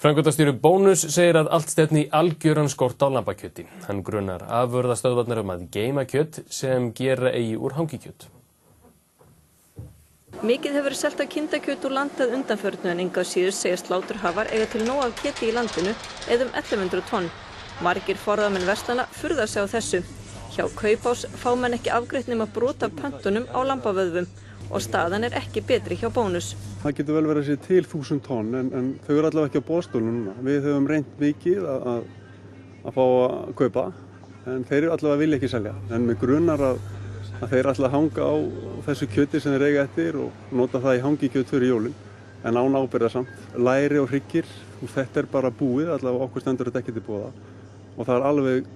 Framkvæmdastjóri Bónus segir að allt stefni í algjöran skort á lambakjöti. Hann grunar afurðastöðvarnar að geyma kjöt sem gera eigi úr hangikjöt. Mikið hefur verið selt af kindakjöt úr landi að undanförnu en engu að síður segja sláturhafar eiga til nóg af kjöti í landinu eða 1100 tonn. Margir forráðamenn verslana furða sig á þessu. Hjá Kaupás fá menn ekki afgreitt nema brot af pöntunum á lambavöðvum og staðan ekki betri hjá Bónus. Það getur vel verið að sé til 1000 tonn en þau eru allavega ekki á boðstólum núna. Við höfum reynt mikið að fá að kaupa en þeir allavega vilja ekki selja. En mig grunar að þeir allavega hanga á þessu kjöti sem þeir eiga eftir og nota það í hangikjöt fyrir jólin. En án ábyrgðar samt. Læri og hryggir, þetta bara búið, allavega okkur stendur þetta ekki til boða. Og það alveg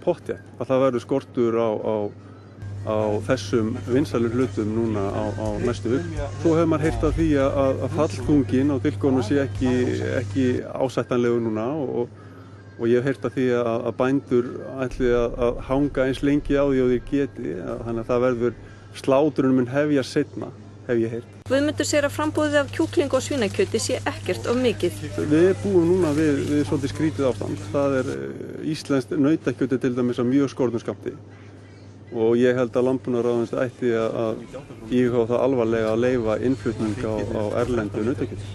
pottþétt að það verður skortur á þessum vinsælu hlutum núna á næstu viku. Svo hefur maður heyrt af því að fallþunginn á dilkónum sé ekki ásættanlegur núna og ég hef heyrt af því að bændur ætli að hanga eins lengi á því og þeir geti, þannig að það verður slátrun mun hefjast seinna, hef ég heyrt. Guðmundur segir að framboðið af kjúkling og svínakjöti sé ekkert of mikið. Við búum núna við svolítið skrítið ástand. Það íslenskt nautakjöti til dæmis af mjög skornum skammti. Og ég held að landbúnaðarráðuneytið ætti að íhuga það alvarlega að leyfa innflutning á erlendu nautakjöti.